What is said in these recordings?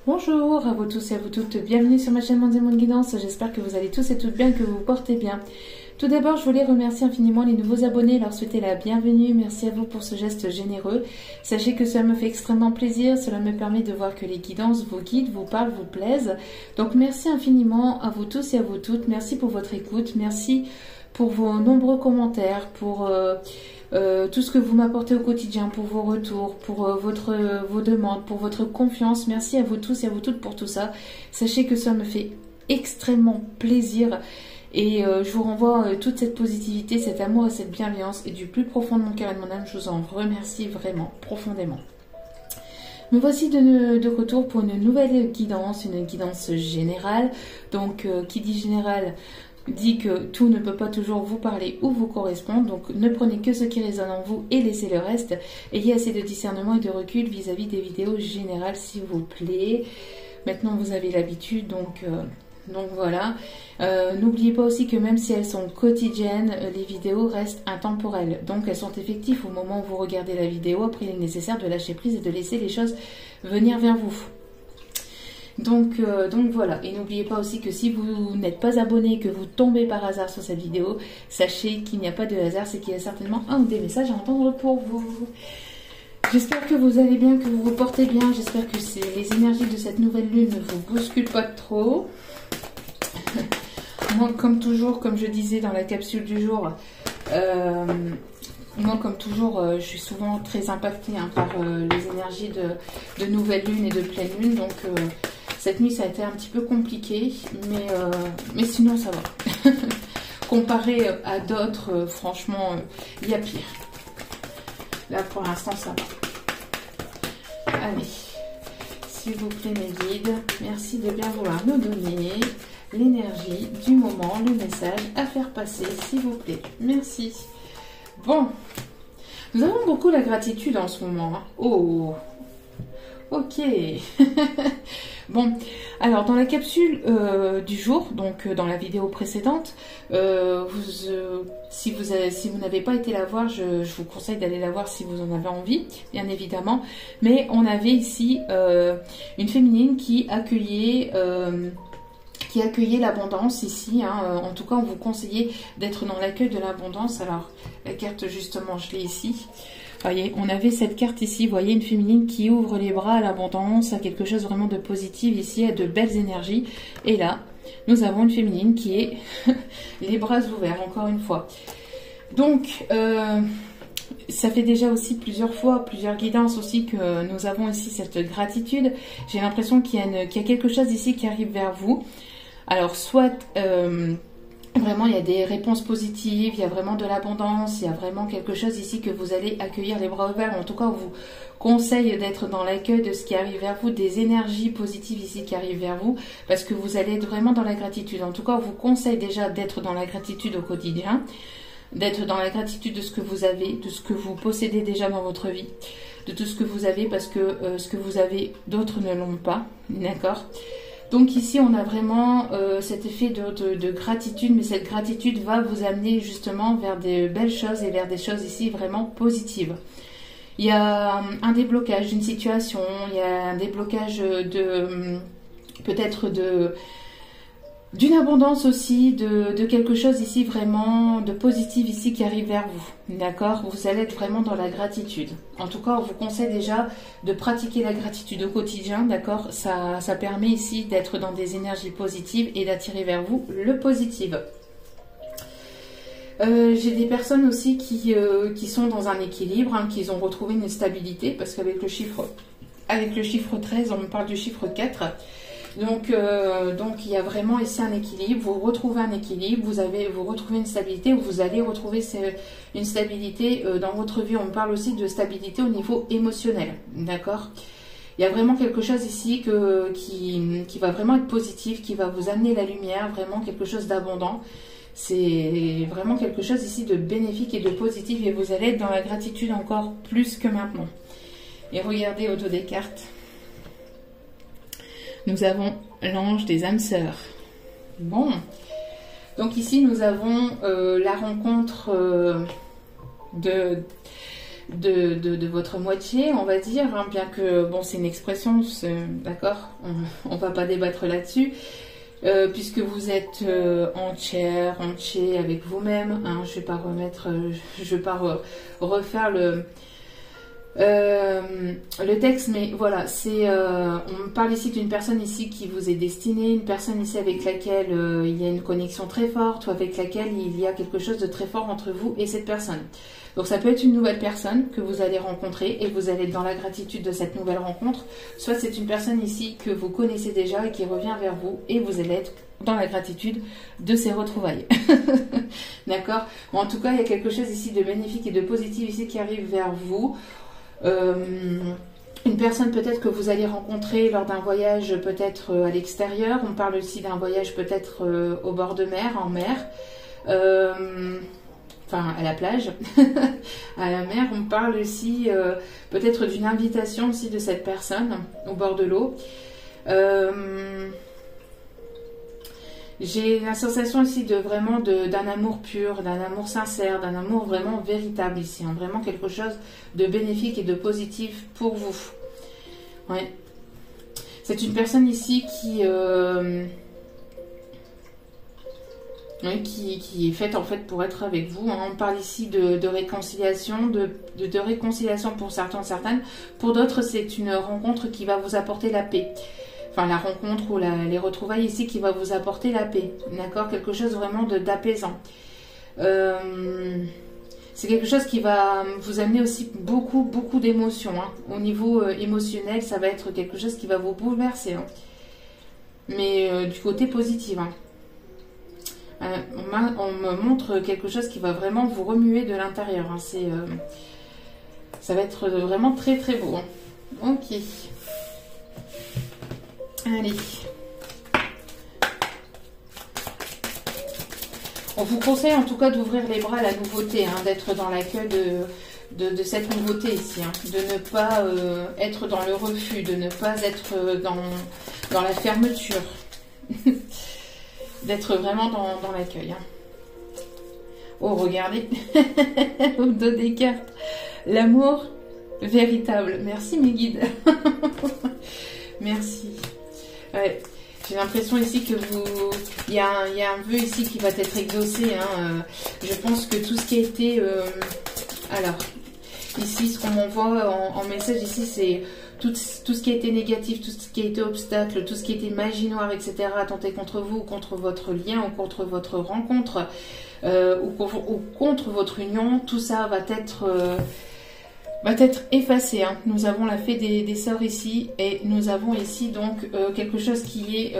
Bonjour à vous tous et à vous toutes, bienvenue sur ma chaîne Monde et Monde Guidance, j'espère que vous allez tous et toutes bien, que vous vous portez bien. Tout d'abord, je voulais remercier infiniment les nouveaux abonnés, leur souhaiter la bienvenue, merci à vous pour ce geste généreux. Sachez que cela me fait extrêmement plaisir, cela me permet de voir que les guidances vous guident, vous parlent, vous plaisent. Donc merci infiniment à vous tous et à vous toutes, merci pour votre écoute, merci pour vos nombreux commentaires, pour tout ce que vous m'apportez au quotidien, pour vos retours, pour vos demandes, pour votre confiance. Merci à vous tous et à vous toutes pour tout ça. Sachez que ça me fait extrêmement plaisir et je vous renvoie toute cette positivité, cet amour et cette bienveillance et du plus profond de mon cœur et de mon âme, je vous en remercie vraiment profondément. Me voici de retour pour une nouvelle guidance, une guidance générale. Donc qui dit générale dit que tout ne peut pas toujours vous parler ou vous correspondre, donc ne prenez que ce qui résonne en vous et laissez le reste. Ayez assez de discernement et de recul vis-à-vis des vidéos générales s'il vous plaît. Maintenant vous avez l'habitude, donc voilà. N'oubliez pas aussi que même si elles sont quotidiennes, les vidéos restent intemporelles. Donc elles sont effectives au moment où vous regardez la vidéo. Après il est nécessaire de lâcher prise et de laisser les choses venir vers vous. Donc voilà, et n'oubliez pas aussi que si vous n'êtes pas abonné, que vous tombez par hasard sur cette vidéo, sachez qu'il n'y a pas de hasard, c'est qu'il y a certainement un ou des messages à entendre pour vous. J'espère que vous allez bien, que vous vous portez bien, j'espère que les énergies de cette nouvelle lune ne vous bousculent pas trop. Moi, comme toujours, comme je disais dans la capsule du jour, moi, comme toujours, je suis souvent très impactée par les énergies de nouvelle lune et de pleine lune, donc cette nuit, ça a été un petit peu compliqué, mais sinon, ça va. Comparé à d'autres, franchement, il y a pire. Là, pour l'instant, ça va. Allez, s'il vous plaît, mes guides, merci de bien vouloir nous donner l'énergie du moment, le message à faire passer, s'il vous plaît. Merci. Bon, nous avons beaucoup la gratitude en ce moment. Hein. Oh, ok. Bon, alors dans la capsule du jour, donc dans la vidéo précédente, si vous n'avez pas été la voir, je vous conseille d'aller la voir si vous en avez envie, bien évidemment. Mais on avait ici une féminine qui accueillait l'abondance ici, hein. En tout cas on vous conseillait d'être dans l'accueil de l'abondance. Alors la carte justement je l'ai ici, voyez, on avait cette carte ici, vous voyez, une féminine qui ouvre les bras à l'abondance, à quelque chose vraiment de positif ici, à de belles énergies. Et là nous avons une féminine qui est les bras ouverts, encore une fois. Donc ça fait déjà aussi plusieurs guidances aussi que nous avons ici cette gratitude. J'ai l'impression qu'il y a quelque chose ici qui arrive vers vous. Alors soit vraiment il y a des réponses positives, il y a vraiment de l'abondance, il y a vraiment quelque chose ici que vous allez accueillir les bras ouverts. En tout cas on vous conseille d'être dans l'accueil de ce qui arrive vers vous, des énergies positives ici qui arrivent vers vous, parce que vous allez être vraiment dans la gratitude. En tout cas on vous conseille déjà d'être dans la gratitude au quotidien, d'être dans la gratitude de ce que vous avez, de ce que vous possédez déjà dans votre vie, de tout ce que vous avez, parce que ce que vous avez, d'autres ne l'ont pas, d'accord ? Donc ici, on a vraiment cet effet de gratitude, mais cette gratitude va vous amener justement vers des belles choses et vers des choses ici vraiment positives. Il y a un déblocage d'une situation, il y a un déblocage peut-être d'une abondance aussi, de quelque chose ici vraiment de positif ici qui arrive vers vous, d'accord? Vous allez être vraiment dans la gratitude. En tout cas, on vous conseille déjà de pratiquer la gratitude au quotidien, d'accord? Ça permet ici d'être dans des énergies positives et d'attirer vers vous le positif. J'ai des personnes aussi qui sont dans un équilibre, hein, qui ont retrouvé une stabilité, parce qu'avec le chiffre 13, on parle du chiffre 4. Donc il y a vraiment ici un équilibre, vous retrouvez un équilibre, vous retrouvez une stabilité, vous allez retrouver une stabilité dans votre vie. On parle aussi de stabilité au niveau émotionnel, d'accord? Il y a vraiment quelque chose ici qui va vraiment être positif, qui va vous amener la lumière, vraiment quelque chose d'abondant. C'est vraiment quelque chose ici de bénéfique et de positif et vous allez être dans la gratitude encore plus que maintenant. Et regardez au dos des cartes. Nous avons l'ange des âmes sœurs. Bon, donc ici nous avons la rencontre de votre moitié, on va dire, hein, bien que, bon, c'est une expression, d'accord, on va pas débattre là-dessus, puisque vous êtes entier avec vous-même, hein, je vais pas remettre, je vais pas refaire le texte, mais voilà, on parle ici d'une personne ici qui vous est destinée, une personne ici avec laquelle il y a une connexion très forte, ou avec laquelle il y a quelque chose de très fort entre vous et cette personne. Donc ça peut être une nouvelle personne que vous allez rencontrer et vous allez être dans la gratitude de cette nouvelle rencontre, soit c'est une personne ici que vous connaissez déjà et qui revient vers vous et vous allez être dans la gratitude de ces retrouvailles. D'accord? Bon, en tout cas, il y a quelque chose ici de bénéfique et de positif ici qui arrive vers vous. Une personne peut-être que vous allez rencontrer lors d'un voyage peut-être à l'extérieur. On parle aussi d'un voyage peut-être au bord de mer, en mer. Enfin, à la plage, à la mer. On parle aussi peut-être d'une invitation aussi de cette personne au bord de l'eau. J'ai la sensation ici de vraiment d'un amour pur, d'un amour sincère, d'un amour vraiment véritable ici. Hein, vraiment quelque chose de bénéfique et de positif pour vous. Ouais. C'est une personne ici qui est faite en fait pour être avec vous. Hein. On parle ici de réconciliation, de réconciliation pour certaines. Pour d'autres, c'est une rencontre qui va vous apporter la paix. Enfin, la rencontre ou les retrouvailles ici qui va vous apporter la paix. D'accord? Quelque chose vraiment d'apaisant. C'est quelque chose qui va vous amener aussi beaucoup d'émotions. Hein. Au niveau émotionnel, ça va être quelque chose qui va vous bouleverser. Hein. Mais du côté positif. Hein. On me montre quelque chose qui va vraiment vous remuer de l'intérieur. Hein. Ça va être vraiment très beau. Hein. Ok. Allez. On vous conseille en tout cas d'ouvrir les bras à la nouveauté, hein, d'être dans l'accueil de cette nouveauté ici. Hein, de ne pas être dans le refus, de ne pas être dans la fermeture. D'être vraiment dans l'accueil. Hein. Oh, regardez. Au dos des cartes. L'amour véritable. Merci mes guides. Merci. Ouais. J'ai l'impression ici que il y a un vœu ici qui va être exaucé. Hein. Je pense que tout ce qui a été... alors, ici, ce qu'on m'envoie en message ici, c'est tout ce qui a été négatif, tout ce qui a été obstacle, tout ce qui a été magie noire, etc., attenté contre vous, contre votre lien, ou contre votre rencontre, ou contre votre union, tout ça va être effacé. Hein. Nous avons la fée des sorts ici et nous avons ici donc quelque chose qui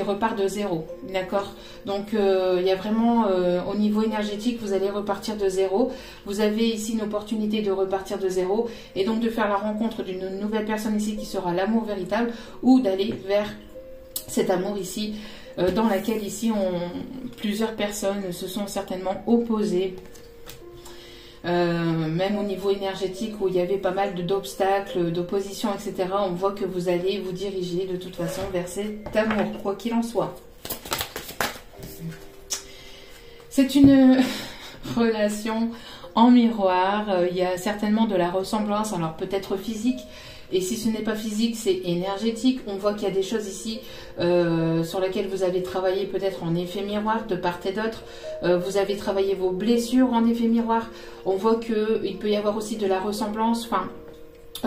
repart de zéro. D'accord? Donc il y a vraiment au niveau énergétique, vous allez repartir de zéro. Vous avez ici une opportunité de repartir de zéro et donc de faire la rencontre d'une nouvelle personne ici qui sera l'amour véritable ou d'aller vers cet amour ici dans laquelle ici plusieurs personnes se sont certainement opposées. Même au niveau énergétique où il y avait pas mal d'obstacles, d'opposition, etc. On voit que vous allez vous diriger de toute façon vers cet amour, quoi qu'il en soit. C'est une relation en miroir. Il y a certainement de la ressemblance, alors peut-être physique. Et si ce n'est pas physique, c'est énergétique. On voit qu'il y a des choses ici sur lesquelles vous avez travaillé peut-être en effet miroir de part et d'autre. Vous avez travaillé vos blessures en effet miroir. On voit qu'il peut y avoir aussi de la ressemblance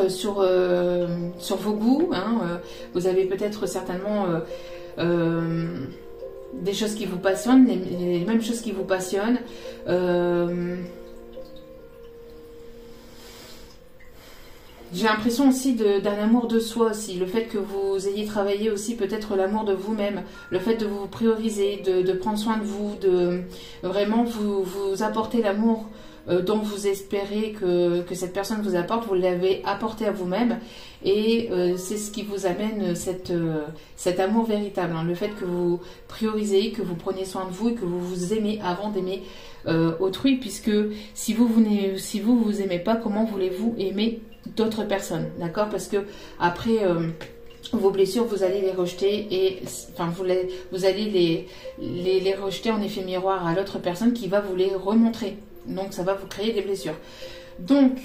sur vos goûts. Hein. Vous avez peut-être certainement des choses qui vous passionnent, les mêmes choses qui vous passionnent. J'ai l'impression aussi d'un amour de soi aussi, le fait que vous ayez travaillé aussi peut-être l'amour de vous-même, le fait de vous prioriser, de prendre soin de vous, de vraiment vous apporter l'amour dont vous espérez que cette personne vous apporte, vous l'avez apporté à vous-même et c'est ce qui vous amène cet amour véritable, hein, le fait que vous priorisez, que vous prenez soin de vous et que vous vous aimez avant d'aimer autrui, puisque si vous vous aimez pas, comment voulez-vous aimer d'autres personnes, d'accord? Parce que après vos blessures, vous allez les rejeter et enfin vous allez les rejeter en effet miroir à l'autre personne qui va vous les remontrer. Donc ça va vous créer des blessures. Donc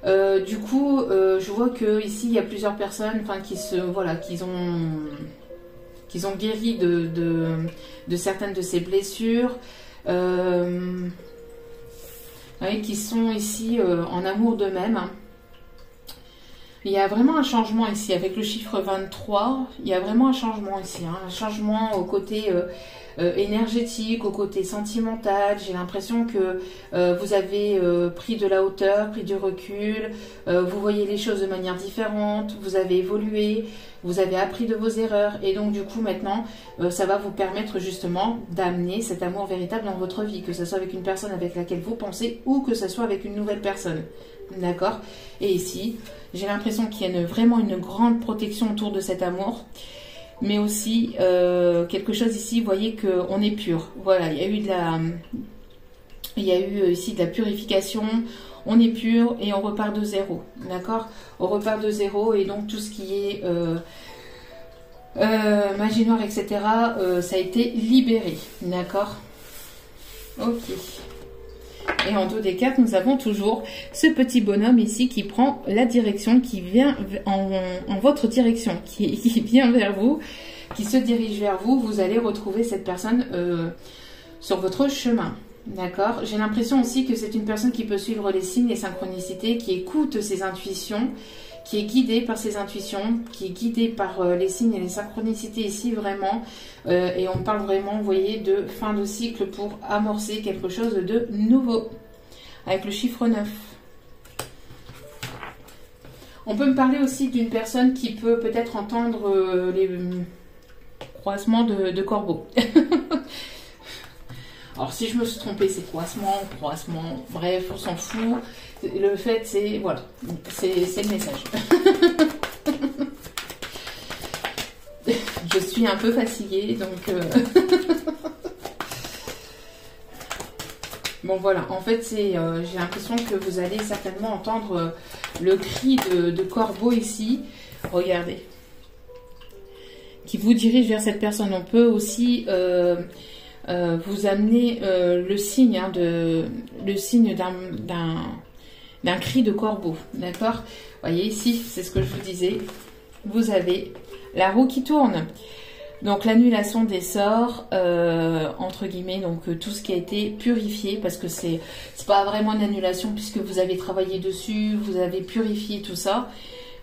Du coup, je vois que ici il y a plusieurs personnes, enfin qui ont guéri de certaines de ces blessures, oui, qui sont ici en amour d'eux-mêmes. Il y a vraiment un changement ici avec le chiffre 23. Il y a vraiment un changement ici, hein, un changement au côté énergétique, au côté sentimental. J'ai l'impression que vous avez pris de la hauteur, pris du recul, vous voyez les choses de manière différente, vous avez évolué, vous avez appris de vos erreurs et donc du coup maintenant ça va vous permettre justement d'amener cet amour véritable dans votre vie, que ce soit avec une personne avec laquelle vous pensez ou que ce soit avec une nouvelle personne. D'accord? Et ici, j'ai l'impression qu'il y a vraiment une grande protection autour de cet amour. Mais aussi, quelque chose ici, vous voyez qu'on est pur. Voilà, il y a eu ici de la purification. On est pur et on repart de zéro. D'accord? On repart de zéro et donc tout ce qui est magie noire, etc., ça a été libéré. D'accord? Ok. Et en dos des cartes, nous avons toujours ce petit bonhomme ici qui prend la direction, qui vient en votre direction, qui vient vers vous, qui se dirige vers vous. Vous allez retrouver cette personne sur votre chemin. D'accord? J'ai l'impression aussi que c'est une personne qui peut suivre les signes, les synchronicités, qui écoute ses intuitions, qui est guidée par ses intuitions, qui est guidée par les signes et les synchronicités ici vraiment. Et on parle vraiment, vous voyez, de fin de cycle pour amorcer quelque chose de nouveau. Avec le chiffre 9. On peut me parler aussi d'une personne qui peut peut-être entendre les croisements de corbeaux. Alors si je me suis trompée, c'est croissement, bref, on s'en fout. Le fait, c'est, voilà, c'est le message. Je suis un peu fatiguée, donc... Bon voilà, en fait, j'ai l'impression que vous allez certainement entendre le cri de corbeau ici. Regardez. Qui vous dirige vers cette personne. On peut aussi... vous amener le signe, hein, d'un cri de corbeau, d'accord? Vous voyez ici, c'est ce que je vous disais, vous avez la roue qui tourne, donc l'annulation des sorts, entre guillemets, donc tout ce qui a été purifié, parce que c'est pas vraiment une annulation puisque vous avez travaillé dessus, vous avez purifié tout ça.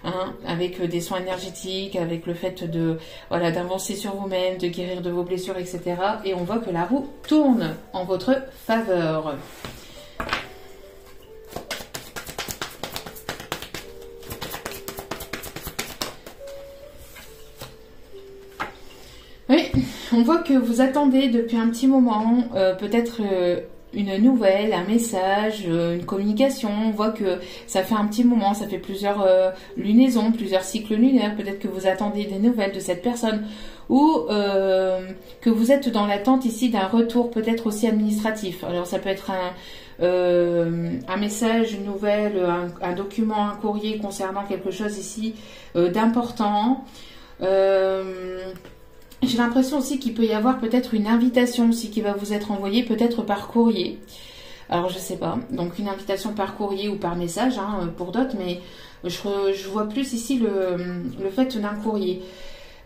Hein, avec des soins énergétiques, avec le fait de voilà d'avancer sur vous-même, de guérir de vos blessures, etc. Et on voit que la roue tourne en votre faveur. Oui, on voit que vous attendez depuis un petit moment, peut-être... une nouvelle, un message, une communication. On voit que ça fait un petit moment, ça fait plusieurs lunaisons, plusieurs cycles lunaires. Peut-être que vous attendez des nouvelles de cette personne ou que vous êtes dans l'attente ici d'un retour peut-être aussi administratif. Alors ça peut être un message, une nouvelle, un document, un courrier concernant quelque chose ici d'important. J'ai l'impression aussi qu'il peut y avoir peut-être une invitation aussi qui va vous être envoyée peut-être par courrier. Alors je sais pas, donc une invitation par courrier ou par message hein, pour d'autres, mais je vois plus ici le fait d'un courrier.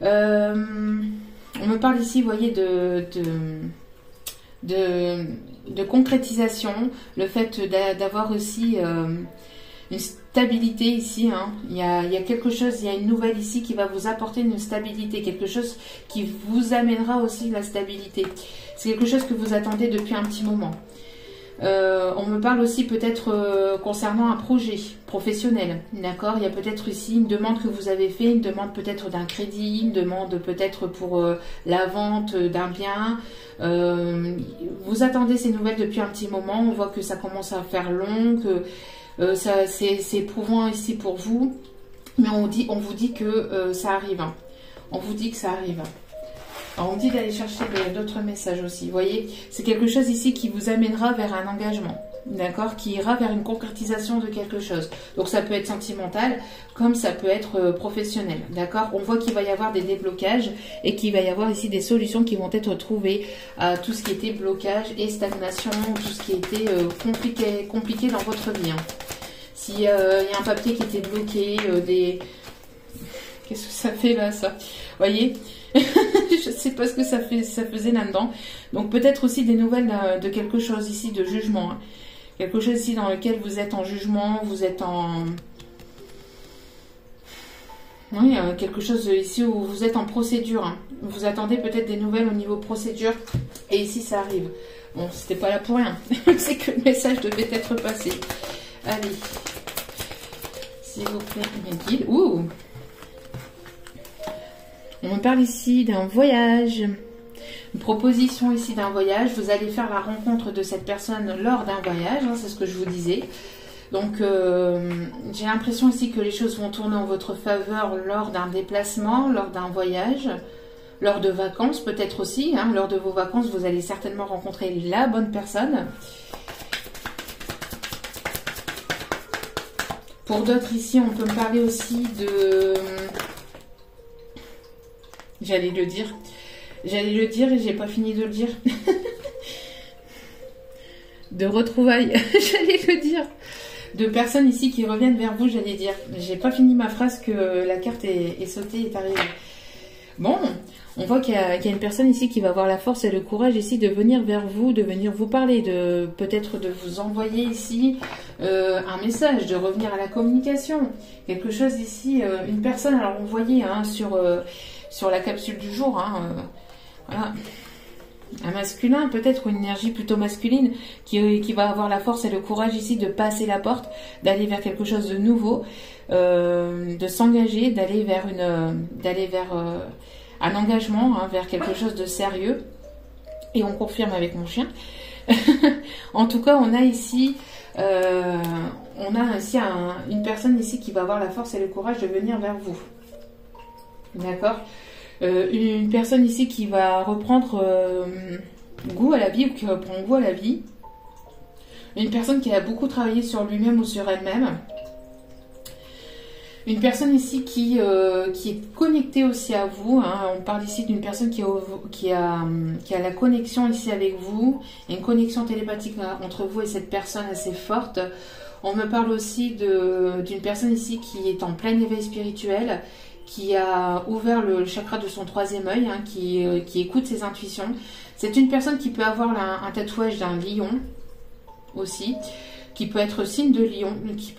On me parle ici, vous voyez, de concrétisation, le fait d'avoir aussi une stabilité ici, hein. Il y a quelque chose, il y a une nouvelle ici qui va vous apporter une stabilité, quelque chose qui vous amènera aussi la stabilité. C'est quelque chose que vous attendez depuis un petit moment. On me parle aussi peut-être concernant un projet professionnel, d'accord? Il y a peut-être ici une demande que vous avez fait, une demande peut-être d'un crédit, une demande peut-être pour la vente d'un bien. Vous attendez ces nouvelles depuis un petit moment, on voit que ça commence à faire long, que c'est éprouvant ici pour vous, mais on vous dit que ça arrive. Hein. On vous dit que ça arrive. Alors on dit d'aller chercher d'autres messages aussi. Vous voyez, c'est quelque chose ici qui vous amènera vers un engagement, d'accord, qui ira vers une concrétisation de quelque chose. Donc ça peut être sentimental, comme ça peut être professionnel, d'accord. On voit qu'il va y avoir des déblocages et qu'il va y avoir ici des solutions qui vont être trouvées à tout ce qui était blocage et stagnation, tout ce qui était compliqué dans votre vie. Hein. S'il y a un papier qui était bloqué, des... Qu'est-ce que ça fait là, ça? Vous voyez? Je sais pas ce que ça faisait là-dedans. Donc peut-être aussi des nouvelles de quelque chose ici, de jugement. Hein. Quelque chose ici dans lequel vous êtes en jugement, vous êtes en... Oui, quelque chose ici où vous êtes en procédure. Hein. Vous attendez peut-être des nouvelles au niveau procédure. Et ici, ça arrive. Bon, c'était pas là pour rien. C'est que le message devait être passé. Allez. S'il vous plaît, mes guides. Ouh! On me parle ici d'un voyage. Une proposition ici d'un voyage. Vous allez faire la rencontre de cette personne lors d'un voyage. Hein, c'est ce que je vous disais. Donc, j'ai l'impression ici que les choses vont tourner en votre faveur lors d'un déplacement, lors d'un voyage, lors de vacances peut-être aussi. Hein, lors de vos vacances, vous allez certainement rencontrer la bonne personne. Pour d'autres ici, on peut me parler aussi de... J'allais le dire et j'ai pas fini de le dire. De retrouvailles, j'allais le dire. De personnes ici qui reviennent vers vous, j'allais dire. J'ai pas fini ma phrase que la carte est sautée, est arrivée. Bon, on voit qu'il y a une personne ici qui va avoir la force et le courage ici de venir vers vous, de venir vous parler, de peut-être de vous envoyer ici un message, de revenir à la communication. Quelque chose ici, une personne, alors vous voyez hein, sur la capsule du jour, hein, voilà. Un masculin, peut-être une énergie plutôt masculine qui va avoir la force et le courage ici de passer la porte, d'aller vers quelque chose de nouveau, de s'engager, d'aller vers un engagement, hein, vers quelque chose de sérieux. Et on confirme avec mon chien. En tout cas, on a ici une personne ici qui va avoir la force et le courage de venir vers vous. D'accord ? Une personne ici qui va reprendre goût à la vie ou qui reprend goût à la vie. Une personne qui a beaucoup travaillé sur lui-même ou sur elle-même. Une personne ici qui est connectée aussi à vous. Hein. On parle ici d'une personne qui a la connexion ici avec vous. Il y a une connexion télépathique entre vous et cette personne assez forte. On me parle aussi d'une personne ici qui est en plein éveil spirituel, qui a ouvert le chakra de son troisième œil, hein, qui écoute ses intuitions. C'est une personne qui peut avoir un tatouage d'un lion aussi, qui peut être signe de lion, qui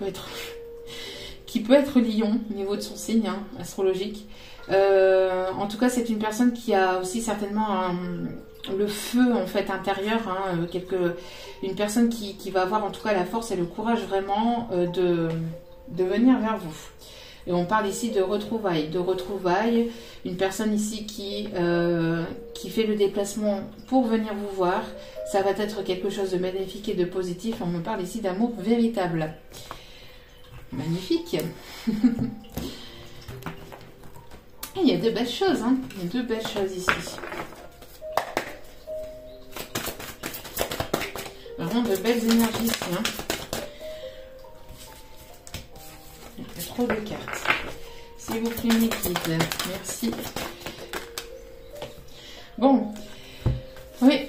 peut être lion au niveau de son signe hein, astrologique. En tout cas, c'est une personne qui a aussi certainement le feu en fait intérieur, hein, une personne qui va avoir en tout cas la force et le courage vraiment de venir vers vous. Et on parle ici de retrouvailles. Une personne ici qui fait le déplacement pour venir vous voir. Ça va être quelque chose de bénéfique et de positif. On me parle ici d'amour véritable. Magnifique. Il y a de belles choses, hein. Il y a de belles choses ici. Vraiment de belles énergies ici, hein. Il y a trop de cartes. S'il vous plaît, mes guides. Merci. Bon. Oui,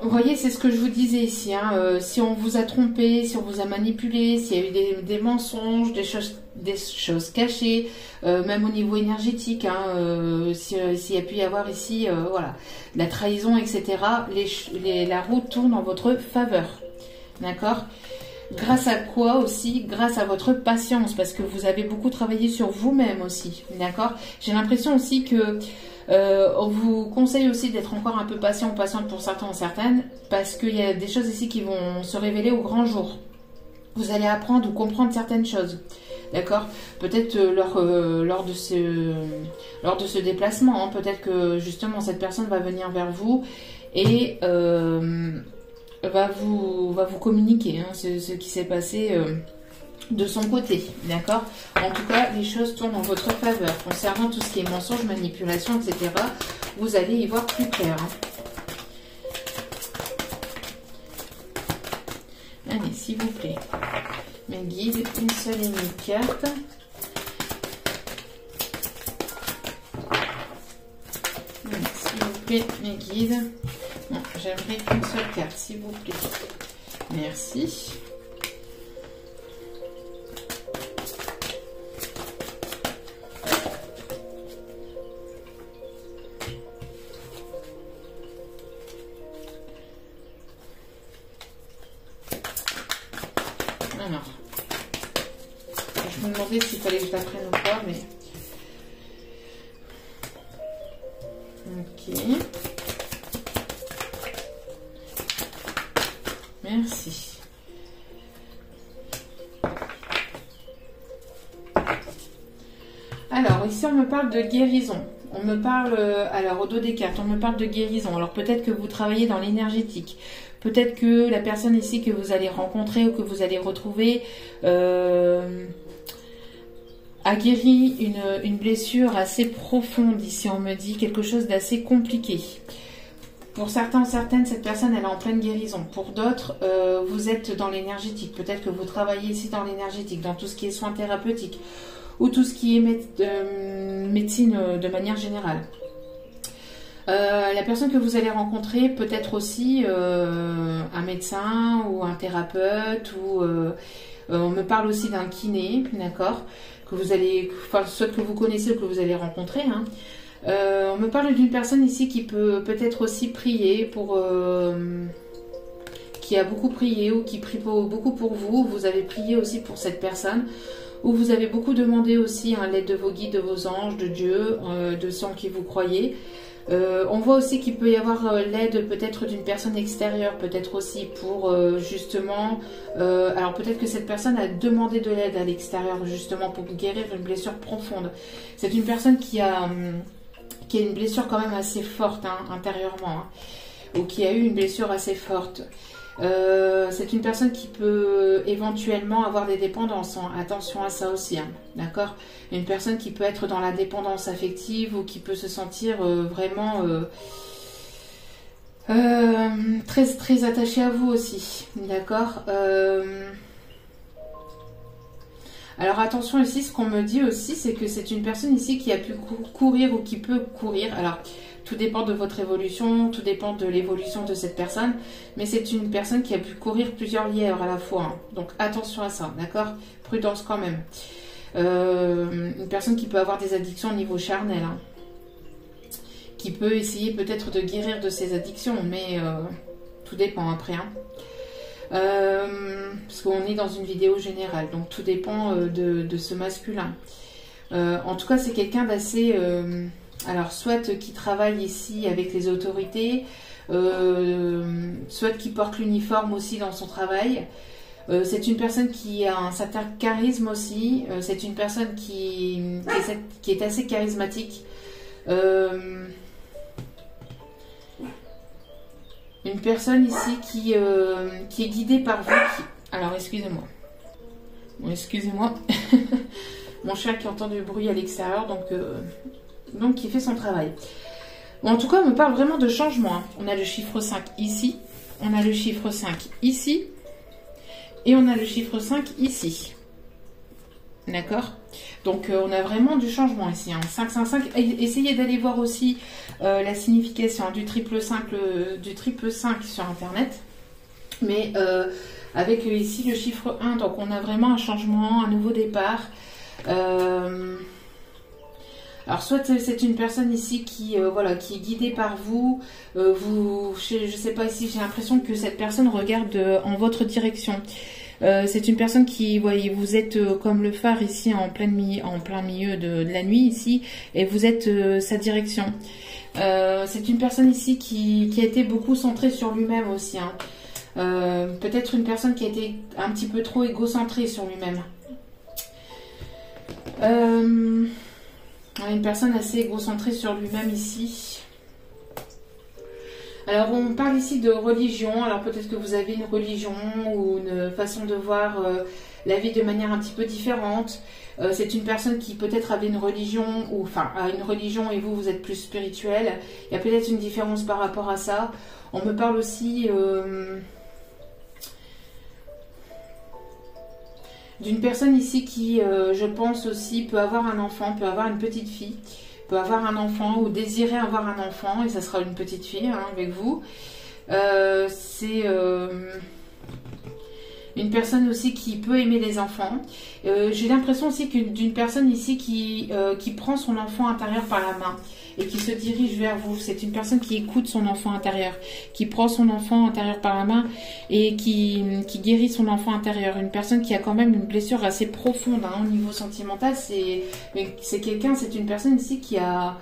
vous voyez, c'est ce que je vous disais ici. Hein. Si on vous a trompé, si on vous a manipulé, s'il y a eu des mensonges, des choses cachées, même au niveau énergétique, hein, s'il y a pu y avoir ici voilà, de la trahison, etc., la roue tourne en votre faveur. D'accord ? Grâce à quoi aussi? Grâce à votre patience, parce que vous avez beaucoup travaillé sur vous-même aussi. D'accord ? J'ai l'impression aussi que on vous conseille aussi d'être encore un peu patient ou patiente pour certains ou certaines, parce qu'il y a des choses ici qui vont se révéler au grand jour. Vous allez apprendre ou comprendre certaines choses. D'accord ? Peut-être lors de ce déplacement, hein, peut-être que justement cette personne va venir vers vous et va vous communiquer hein, ce qui s'est passé de son côté, d'accord? En tout cas, les choses tournent en votre faveur. Concernant tout ce qui est mensonge, manipulation, etc., vous allez y voir plus clair. Hein. Allez, s'il vous plaît. Mes guides, une seule et une carte. S'il vous plaît, mes guides. Bon, j'aimerais qu'une seule carte, s'il vous plaît. Merci. demandé s'il fallait que je la prenne ou pas, mais... Ok. Merci. Alors, ici, on me parle de guérison. On me parle, alors au dos des cartes, on me parle de guérison. Alors peut-être que vous travaillez dans l'énergétique. Peut-être que la personne ici que vous allez rencontrer ou que vous allez retrouver a guéri une blessure assez profonde. Ici, on me dit quelque chose d'assez compliqué. Pour certains, certaines, cette personne, elle est en pleine guérison. Pour d'autres, vous êtes dans l'énergétique. Peut-être que vous travaillez ici dans l'énergétique, dans tout ce qui est soins thérapeutiques ou tout ce qui est médecine de manière générale. La personne que vous allez rencontrer peut être aussi un médecin ou un thérapeute ou on me parle aussi d'un kiné, d'accord, que vous allez, enfin, soit que vous connaissez ou que vous allez rencontrer. Hein. On me parle d'une personne ici qui peut-être aussi prier pour, qui a beaucoup prié ou qui prie beaucoup pour vous. Vous avez prié aussi pour cette personne. Où vous avez beaucoup demandé aussi l'aide de vos guides, de vos anges, de Dieu, de ceux en qui vous croyez. On voit aussi qu'il peut y avoir l'aide peut-être d'une personne extérieure, peut-être aussi pour justement... alors peut-être que cette personne a demandé de l'aide à l'extérieur justement pour guérir une blessure profonde. C'est une personne qui a une blessure quand même assez forte hein, intérieurement, hein, ou qui a eu une blessure assez forte. C'est une personne qui peut éventuellement avoir des dépendances. Hein. Attention à ça aussi, hein. D'accord? Une personne qui peut être dans la dépendance affective ou qui peut se sentir vraiment très, très attachée à vous aussi. D'accord? Alors attention ici, ce qu'on me dit aussi, c'est que c'est une personne ici qui a pu courir ou qui peut courir. Alors, tout dépend de votre évolution, tout dépend de l'évolution de cette personne. Mais c'est une personne qui a pu courir plusieurs lièvres à la fois. Hein. Donc attention à ça, d'accord? Prudence quand même. Une personne qui peut avoir des addictions au niveau charnel. Hein. Qui peut essayer peut-être de guérir de ses addictions. Mais tout dépend après. Hein. Parce qu'on est dans une vidéo générale. Donc tout dépend de ce masculin. En tout cas, c'est quelqu'un d'assez... alors, soit qui travaille ici avec les autorités, soit qui porte l'uniforme aussi dans son travail. C'est une personne qui a un certain charisme aussi. C'est une personne qui est assez charismatique. Une personne ici qui est guidée par vous. Alors, excusez-moi. Bon, excusez-moi. Mon chien qui entend du bruit à l'extérieur, donc qui fait son travail. Bon, en tout cas, on me parle vraiment de changement. Hein. On a le chiffre 5 ici, on a le chiffre 5 ici, et on a le chiffre 5 ici. D'accord? Donc, on a vraiment du changement ici. Hein. 555. Essayez d'aller voir aussi la signification du triple 5 sur Internet. Mais avec ici le chiffre 1, donc on a vraiment un changement, un nouveau départ. Alors soit c'est une personne ici qui voilà, qui est guidée par vous. Je sais pas, ici j'ai l'impression que cette personne regarde en votre direction. C'est une personne qui, voyez, vous êtes comme le phare ici en plein milieu de la nuit ici, et vous êtes sa direction. C'est une personne ici qui a été beaucoup centrée sur lui-même aussi. Hein. Peut-être une personne qui a été un petit peu trop égocentrée sur lui-même. Une personne assez égocentrée sur lui-même ici. Alors on parle ici de religion. Alors peut-être que vous avez une religion ou une façon de voir la vie de manière un petit peu différente. C'est une personne qui peut-être avait une religion, ou enfin a une religion et vous êtes plus spirituel. Il y a peut-être une différence par rapport à ça. On me parle aussi d'une personne ici qui, je pense aussi, peut avoir un enfant, peut avoir une petite fille, peut avoir un enfant ou désirer avoir un enfant, et ça sera une petite fille hein, avec vous. Une personne aussi qui peut aimer les enfants. J'ai l'impression aussi d'une personne ici qui prend son enfant intérieur par la main et qui se dirige vers vous. C'est une personne qui écoute son enfant intérieur, qui prend son enfant intérieur par la main et qui guérit son enfant intérieur. Une personne qui a quand même une blessure assez profonde hein, au niveau sentimental. C'est quelqu'un, c'est une personne ici qui a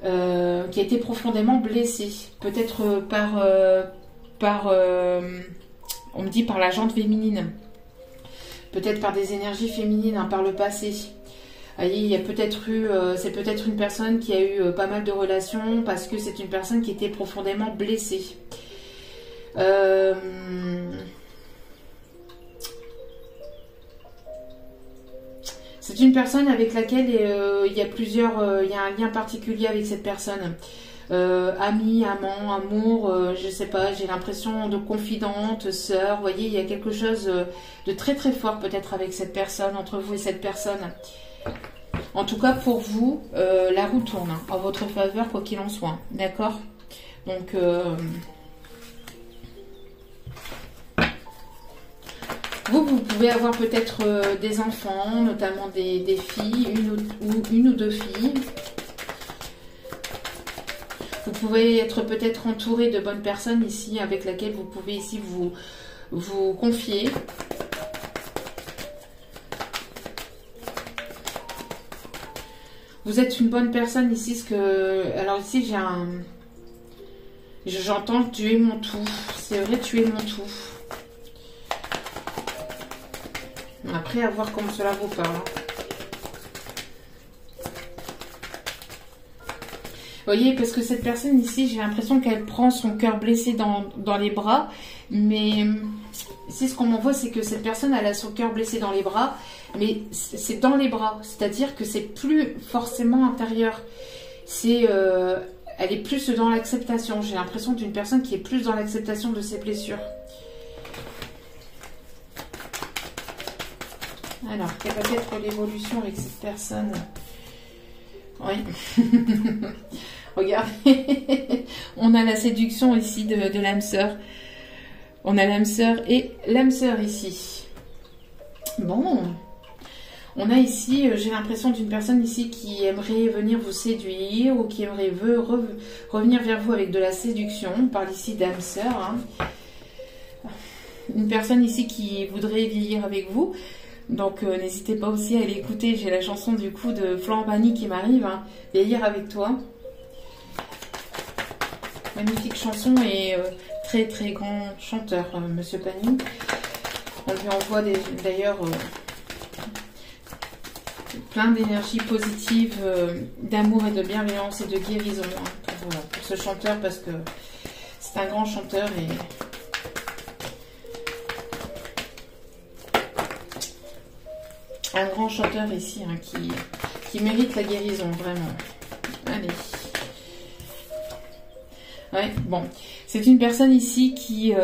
été profondément blessée. Peut-être on me dit par la jante féminine. Peut-être par des énergies féminines hein, par le passé. Il y a peut-être eu, c'est peut-être une personne qui a eu pas mal de relations parce que c'est une personne qui était profondément blessée. C'est une personne avec laquelle il y a un lien particulier avec cette personne. Ami, amant, amour, je sais pas, j'ai l'impression de confidente, sœur, vous voyez, il y a quelque chose de très très fort peut-être avec cette personne, entre vous et cette personne. En tout cas, pour vous, la roue tourne hein, en votre faveur, quoi qu'il en soit. D'accord? Donc, vous pouvez avoir peut-être des enfants, notamment des filles, une ou deux filles. Vous pouvez être peut-être entouré de bonnes personnes ici, avec lesquelles vous pouvez ici vous confier. Vous êtes une bonne personne ici, alors ici j'entends tu es mon tout. C'est vrai, tu es mon tout. Après, à voir comment cela vous parle. Vous voyez, parce que cette personne ici, j'ai l'impression qu'elle prend son cœur blessé dans les bras. Mais ici, ce qu'on m'envoie, c'est que cette personne, elle a son cœur blessé dans les bras. Mais c'est dans les bras. C'est-à-dire que c'est plus forcément intérieur. Elle est plus dans l'acceptation. J'ai l'impression d'une personne qui est plus dans l'acceptation de ses blessures. Alors, quelle va être l'évolution avec cette personne? Oui. Regardez. On a la séduction ici de l'âme sœur. On a l'âme sœur et l'âme sœur ici. Bon. On a ici, j'ai l'impression d'une personne ici qui aimerait venir vous séduire ou qui aimerait revenir vers vous avec de la séduction. On parle ici d'âme sœur. Hein. Une personne ici qui voudrait vieillir avec vous. Donc n'hésitez pas aussi à aller écouter, j'ai la chanson du coup de Florent Pagny qui m'arrive, hein, Vieillir avec toi. Magnifique chanson et très très grand chanteur, Monsieur Pagny. On lui envoie d'ailleurs plein d'énergie positive, d'amour et de bienveillance et de guérison hein, pour ce chanteur parce que c'est un grand chanteur et... Un grand chanteur ici hein, qui mérite la guérison, vraiment. Allez. Ouais, bon. C'est une personne ici qui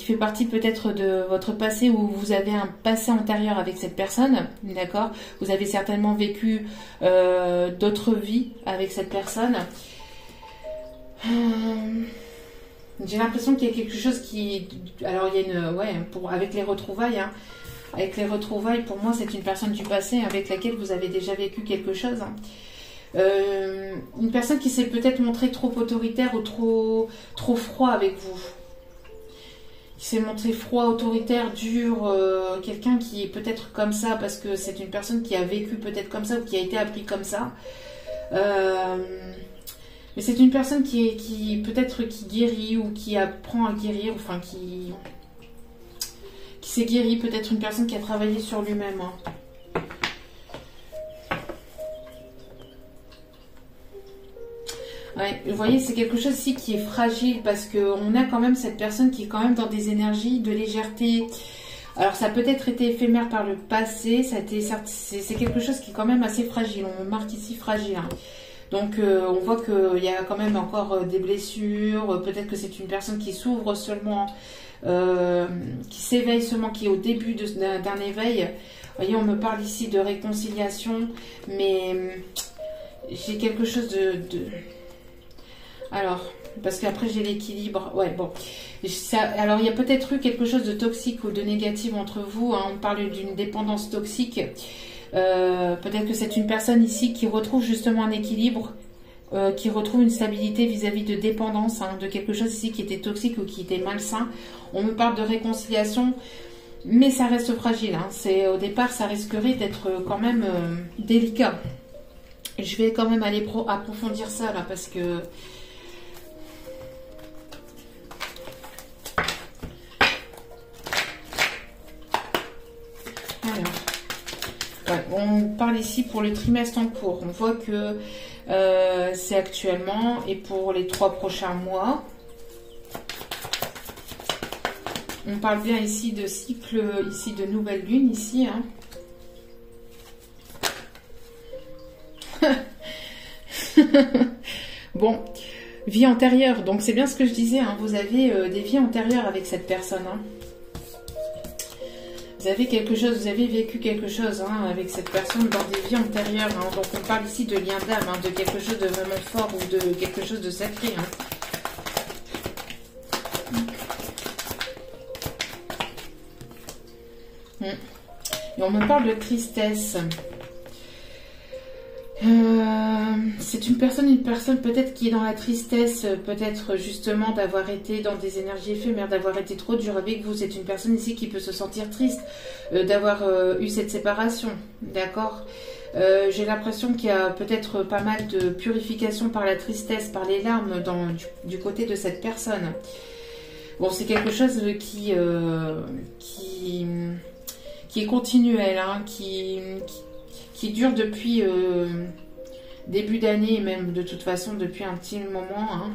fait partie peut-être de votre passé où vous avez un passé antérieur avec cette personne. D'accord? Vous avez certainement vécu d'autres vies avec cette personne. J'ai l'impression qu'il y a quelque chose qui... Alors, il y a une... Ouais, avec les retrouvailles, hein. Avec les retrouvailles, pour moi, c'est une personne du passé avec laquelle vous avez déjà vécu quelque chose. Une personne qui s'est peut-être montrée trop autoritaire ou trop froid avec vous. Qui s'est montré froid, autoritaire, dur. Quelqu'un qui est peut-être comme ça parce que c'est une personne qui a vécu peut-être comme ça ou qui a été appris comme ça. Mais c'est une personne qui peut-être qui guérit ou qui apprend à guérir, enfin qui s'est guéri, peut-être une personne qui a travaillé sur lui-même. Hein. Ouais, vous voyez, c'est quelque chose ici qui est fragile parce qu'on a quand même cette personne qui est quand même dans des énergies de légèreté. Alors ça a peut-être été éphémère par le passé, c'est quelque chose qui est quand même assez fragile. On me marque ici fragile. Hein. Donc on voit qu'il y a quand même encore des blessures, peut-être que c'est une personne qui s'ouvre seulement, qui s'éveille seulement, qui est au début d'un éveil. Vous voyez, on me parle ici de réconciliation, mais j'ai quelque chose de... Alors, parce qu'après j'ai l'équilibre. Ouais, bon. Alors, il y a peut-être eu quelque chose de toxique ou de négatif entre vous. Hein. On parle d'une dépendance toxique. Peut-être que c'est une personne ici qui retrouve justement un équilibre, qui retrouve une stabilité vis-à-vis de dépendance, hein, de quelque chose ici qui était toxique ou qui était malsain. On me parle de réconciliation, mais ça reste fragile. Hein. Au départ, ça risquerait d'être quand même délicat. Je vais quand même aller approfondir ça là, parce que... Alors, ouais, on parle ici pour le trimestre en cours. On voit que c'est actuellement et pour les 3 prochains mois. On parle bien ici de cycle, ici de nouvelle lune, ici. Hein. Bon, vie antérieure. Donc c'est bien ce que je disais. Hein. Vous avez des vies antérieures avec cette personne. Hein. Vous avez quelque chose, vous avez vécu quelque chose hein, avec cette personne dans des vies antérieures. Hein. Donc on parle ici de lien d'âme, hein, de quelque chose de vraiment fort ou de quelque chose de sacré. Hein. Et on me parle de tristesse. C'est une personne peut-être qui est dans la tristesse, peut-être justement d'avoir été dans des énergies éphémères, d'avoir été trop dur avec vous. C'est une personne ici qui peut se sentir triste, d'avoir eu cette séparation, d'accord. J'ai l'impression qu'il y a peut-être pas mal de purification par la tristesse, par les larmes du côté de cette personne. Bon, c'est quelque chose qui est continuel, hein, qui dure depuis début d'année, et même de toute façon depuis un petit moment. Hein.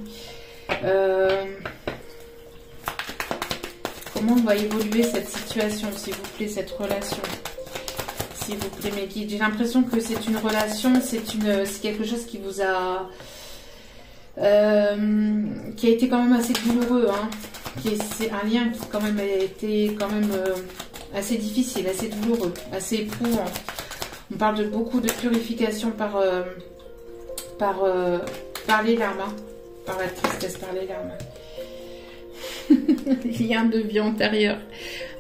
Comment va évoluer cette situation, s'il vous plaît, cette relation? S'il vous plaît, mes guides. J'ai l'impression que c'est une relation, c'est quelque chose qui vous a... qui a été quand même assez douloureux. Hein. C'est un lien qui quand même a été quand même assez difficile, assez douloureux, assez éprouvant. On parle de beaucoup de purification par les larmes, hein, par la tristesse, par les larmes. Lien de vie antérieure.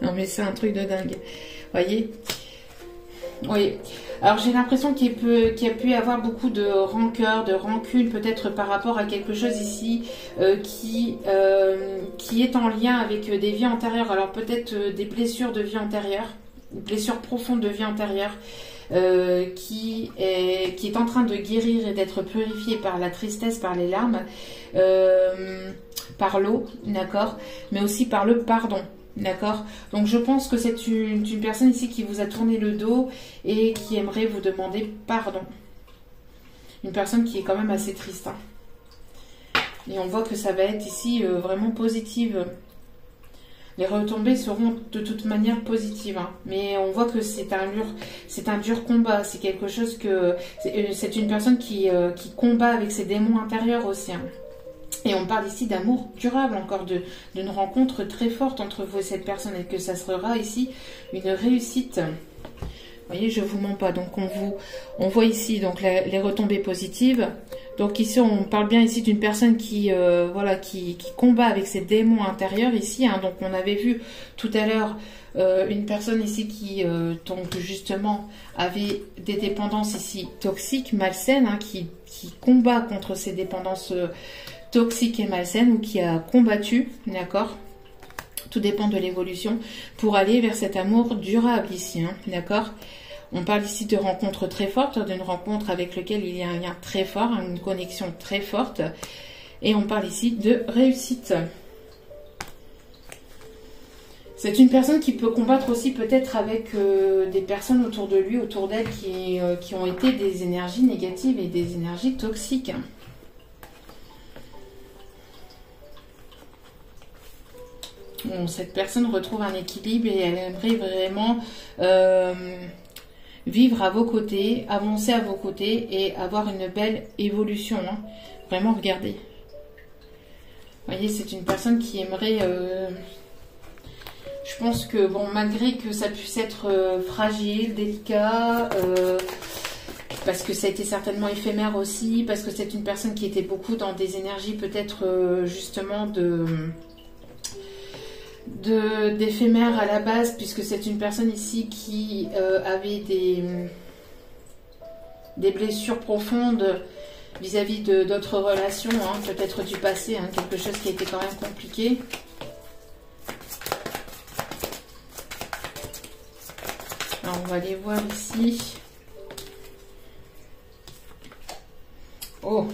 Non mais c'est un truc de dingue. Voyez? Oui. Alors j'ai l'impression qu'il y a pu y avoir beaucoup de rancœur, de rancune, peut-être par rapport à quelque chose ici qui est en lien avec des vies antérieures. Alors peut-être des blessures de vie antérieure, des blessures profondes de vie antérieure. Qui est en train de guérir et d'être purifié par la tristesse, par les larmes, par l'eau, d'accord, mais aussi par le pardon, d'accord. Donc je pense que c'est une personne ici qui vous a tourné le dos et qui aimerait vous demander pardon. Une personne qui est quand même assez triste. Hein. Et on voit que ça va être ici vraiment positive. Les retombées seront de toute manière positives, hein. Mais on voit que c'est un dur combat. C'est quelque chose que c'est une personne qui combat avec ses démons intérieurs aussi. Hein. Et on parle ici d'amour durable, encore d'une rencontre très forte entre vous et cette personne, et que ça sera ici une réussite. Vous voyez, je vous mens pas. Donc on voit ici donc les retombées positives. Donc ici on parle bien ici d'une personne qui combat avec ses démons intérieurs ici. Hein. Donc on avait vu tout à l'heure une personne ici qui donc justement avait des dépendances ici toxiques, malsaines, hein, qui combat contre ces dépendances toxiques et malsaines, ou qui a combattu, d'accord. Tout dépend de l'évolution, pour aller vers cet amour durable ici, hein, d'accord. On parle ici de rencontres très fortes, d'une rencontre avec laquelle il y a un lien très fort, une connexion très forte. Et on parle ici de réussite. C'est une personne qui peut combattre aussi peut-être avec des personnes autour de lui, autour d'elle, qui ont été des énergies négatives et des énergies toxiques. Bon, cette personne retrouve un équilibre et elle aimerait vraiment vivre à vos côtés, avancer à vos côtés et avoir une belle évolution. Hein. Vraiment, regardez. Vous voyez, c'est une personne qui aimerait... je pense que, bon, malgré que ça puisse être fragile, délicat, parce que ça a été certainement éphémère aussi, parce que c'est une personne qui était beaucoup dans des énergies peut-être justement d'éphémère à la base, puisque c'est une personne ici qui avait des blessures profondes vis-à-vis d'autres relations, hein, peut-être du passé, hein, quelque chose qui a été quand même compliqué. Alors on va aller voir ici. Oh,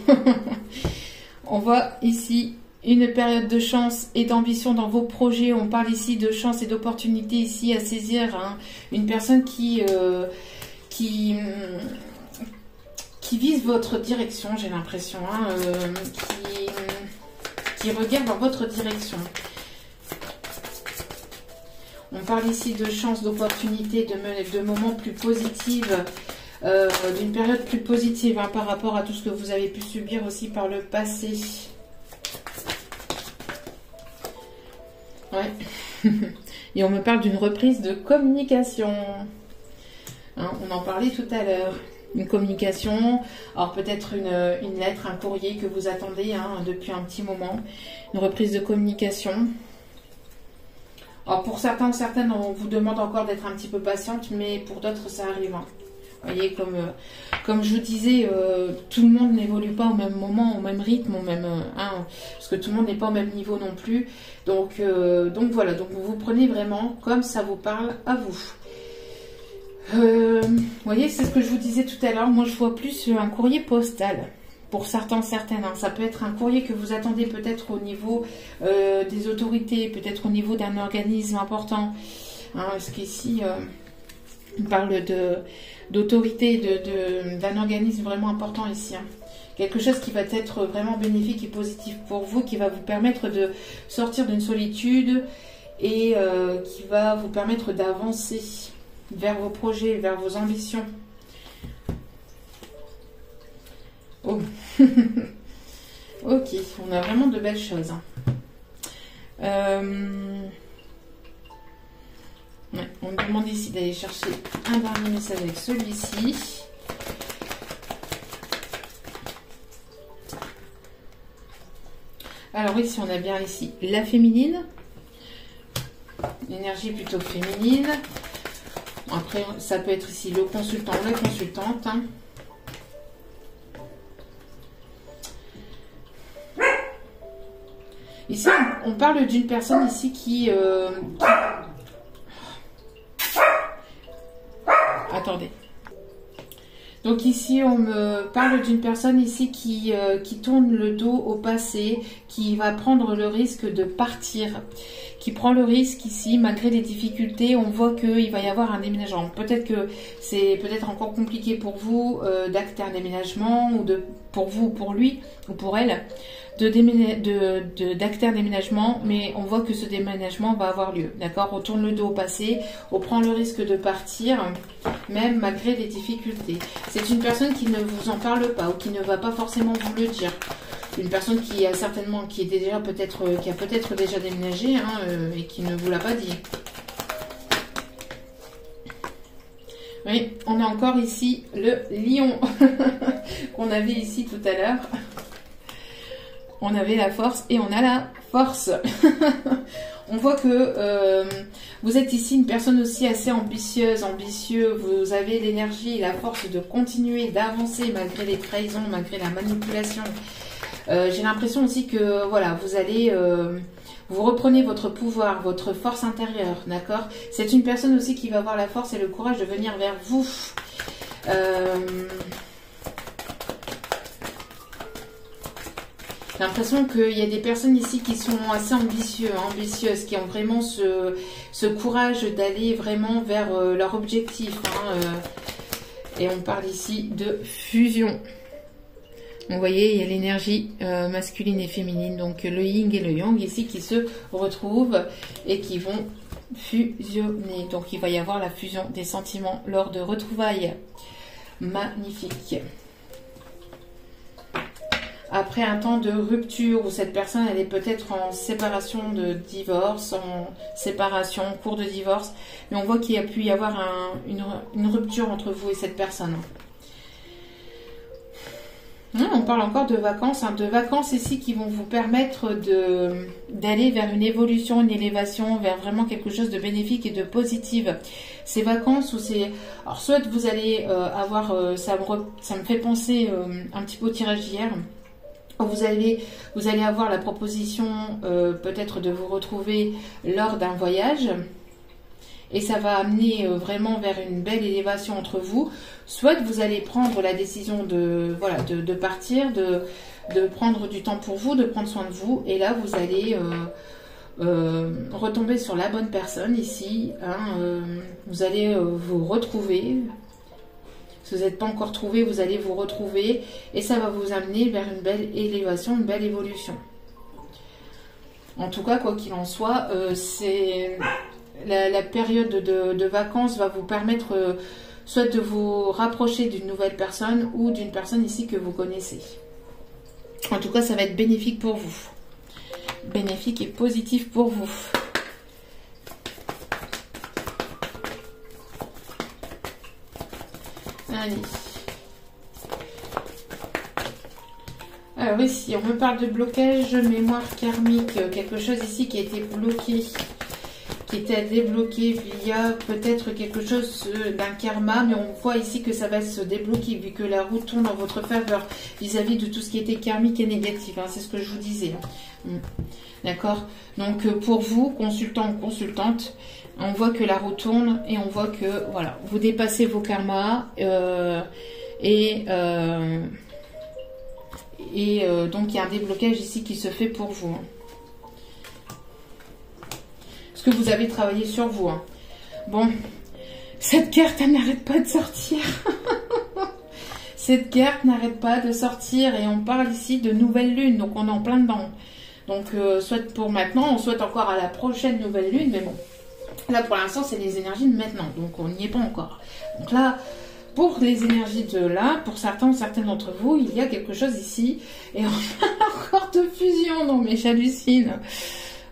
on voit ici une période de chance et d'ambition dans vos projets. On parle ici de chance et d'opportunité ici à saisir. Hein. Une personne qui vise votre direction, j'ai l'impression, hein, qui regarde dans votre direction. On parle ici de chance, d'opportunité, de moments plus positifs. D'une période plus positive hein, par rapport à tout ce que vous avez pu subir aussi par le passé. Ouais. Et on me parle d'une reprise de communication. Hein, on en parlait tout à l'heure. Une communication, alors peut-être une lettre, un courrier que vous attendez hein, depuis un petit moment. Une reprise de communication. Alors pour certains ou certaines, on vous demande encore d'être un petit peu patiente, mais pour d'autres, ça arrive. Hein. Vous voyez, comme je vous disais, tout le monde n'évolue pas au même moment, au même rythme, parce que tout le monde n'est pas au même niveau non plus. Donc voilà, donc vous prenez vraiment comme ça vous parle à vous. Vous voyez, c'est ce que je vous disais tout à l'heure. Moi, je vois plus un courrier postal. Pour certains, certaines. Hein. Ça peut être un courrier que vous attendez peut-être au niveau des autorités, peut-être au niveau d'un organisme important. Hein, parce qu'ici, on parle d'autorité, d'un organisme vraiment important ici. Hein. Quelque chose qui va être vraiment bénéfique et positif pour vous, qui va vous permettre de sortir d'une solitude et qui va vous permettre d'avancer vers vos projets, vers vos ambitions. Oh. Ok, on a vraiment de belles choses. Hein. Ouais, on me demande ici d'aller chercher un dernier message avec celui-ci. Alors ici, on a bien ici la féminine. L'énergie plutôt féminine. Après, ça peut être ici le consultant ou la consultante. Hein. Ici, on parle d'une personne ici qui... Attendez. Donc ici, on me parle d'une personne ici qui tourne le dos au passé, qui va prendre le risque de partir, qui prend le risque ici, malgré les difficultés, on voit qu'il va y avoir un déménagement. Peut-être que c'est peut-être encore compliqué pour vous d'acter un déménagement, ou pour vous, pour lui, ou pour elle, d'acter un déménagement, mais on voit que ce déménagement va avoir lieu, d'accord? On tourne le dos au passé, on prend le risque de partir, même malgré les difficultés. C'est une personne qui ne vous en parle pas, ou qui ne va pas forcément vous le dire. Une personne qui a certainement, qui a peut-être déjà déménagé, hein, et qui ne vous l'a pas dit. Oui, on a encore ici le lion qu'on avait ici tout à l'heure. On avait la force et on a la force. On voit que vous êtes ici une personne aussi assez ambitieuse, ambitieux. Vous avez l'énergie et la force de continuer, d'avancer malgré les trahisons, malgré la manipulation. J'ai l'impression aussi que voilà, vous allez... vous reprenez votre pouvoir, votre force intérieure, d'accord? C'est une personne aussi qui va avoir la force et le courage de venir vers vous. J'ai l'impression qu'il y a des personnes ici qui sont assez ambitieuses, qui ont vraiment ce courage d'aller vraiment vers leur objectif. Hein, et on parle ici de fusion. Vous voyez, il y a l'énergie masculine et féminine, donc le yin et le yang ici qui se retrouvent et qui vont fusionner. Donc il va y avoir la fusion des sentiments lors de retrouvailles. Magnifique. Après un temps de rupture où cette personne elle est peut-être en séparation de divorce, en séparation, en cours de divorce, mais on voit qu'il y a pu y avoir une rupture entre vous et cette personne. On parle encore de vacances, de vacances ici qui vont vous permettre d'aller vers une évolution, une élévation, vers vraiment quelque chose de bénéfique et de positif. Ces vacances où c'est... Alors soit vous allez avoir... ça me fait penser un petit peu au tirage d'hier. Vous allez avoir la proposition peut-être de vous retrouver lors d'un voyage. Et ça va amener vraiment vers une belle élévation entre vous. Soit vous allez prendre la décision de partir, de prendre du temps pour vous, de prendre soin de vous. Et là, vous allez retomber sur la bonne personne ici. Vous allez vous retrouver. Si vous n'êtes pas encore trouvé, vous allez vous retrouver. Et ça va vous amener vers une belle élévation, une belle évolution. En tout cas, quoi qu'il en soit, c'est... La période de vacances va vous permettre soit de vous rapprocher d'une nouvelle personne ou d'une personne ici que vous connaissez. En tout cas, ça va être bénéfique pour vous. Bénéfique et positif pour vous. Allez. Alors ici, on me parle de blocage, mémoire karmique, quelque chose ici qui a été bloqué. Qui était à débloquer via peut-être quelque chose d'un karma, mais on voit ici que ça va se débloquer vu que la roue tourne en votre faveur vis-à-vis de tout ce qui était karmique et négatif, c'est ce que je vous disais. D'accord? Donc pour vous, consultant ou consultante, on voit que la roue tourne et on voit que voilà, vous dépassez vos karmas donc il y a un déblocage ici qui se fait pour vous. Parce que vous avez travaillé sur vous. Bon, cette carte, elle n'arrête pas de sortir. Cette carte n'arrête pas de sortir et on parle ici de nouvelle lune, donc on est en plein dedans. Donc, soit pour maintenant, on souhaite encore à la prochaine nouvelle lune, mais bon, là pour l'instant, c'est les énergies de maintenant, donc on n'y est pas encore. Donc là, pour les énergies de là, pour certains ou certaines d'entre vous, il y a quelque chose ici, et on parle encore de fusion, non mais j'hallucine.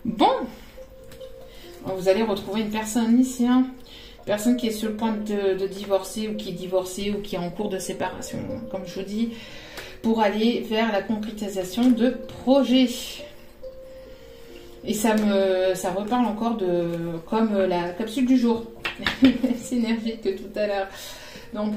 Bon. Vous allez retrouver une personne ici, une personne qui est sur le point de divorcer ou qui est divorcée ou qui est en cours de séparation, comme je vous dis, pour aller vers la concrétisation de projets. Et ça reparle encore comme la capsule du jour, synergique que tout à l'heure. Donc,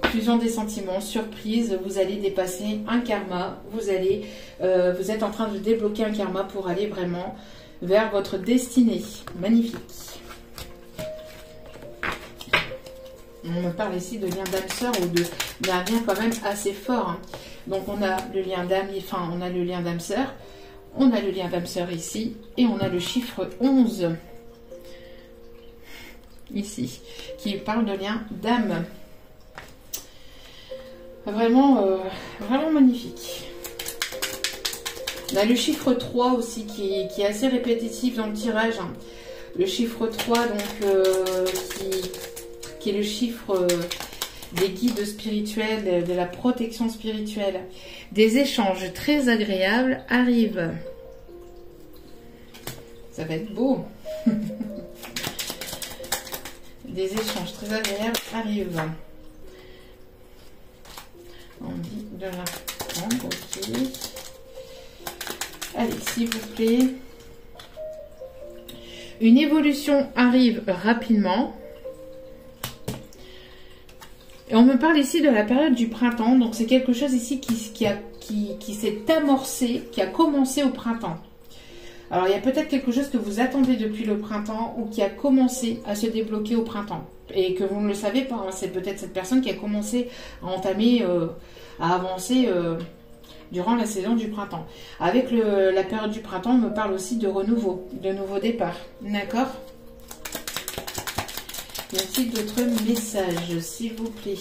fusion des sentiments, surprise, vous allez dépasser un karma, vous êtes en train de débloquer un karma pour aller vraiment vers votre destinée. Magnifique. On me parle ici de lien d'âme-sœur ou d'un lien quand même assez fort. Donc on a le lien d'âme, on a le lien d'âme-sœur, on a le lien d'âme-sœur ici, et on a le chiffre 11 ici, qui parle de lien d'âme. Vraiment, vraiment magnifique. On a le chiffre 3 aussi qui est assez répétitif dans le tirage. Le chiffre 3 donc qui est le chiffre des guides spirituels, de la protection spirituelle. Des échanges très agréables arrivent. Ça va être beau. Des échanges très agréables arrivent. On dit de la... Ok. Allez, s'il vous plaît. Une évolution arrive rapidement. Et on me parle ici de la période du printemps. Donc, c'est quelque chose ici qui s'est amorcé, qui a commencé au printemps. Alors, il y a peut-être quelque chose que vous attendez depuis le printemps ou qui a commencé à se débloquer au printemps. Et que vous ne le savez pas. C'est peut-être cette personne qui a commencé à entamer, à avancer... durant la saison du printemps. Avec la période du printemps, on me parle aussi de renouveau, de nouveau départ. D'accord? Y a-t-il d'autres messages, s'il vous plaît?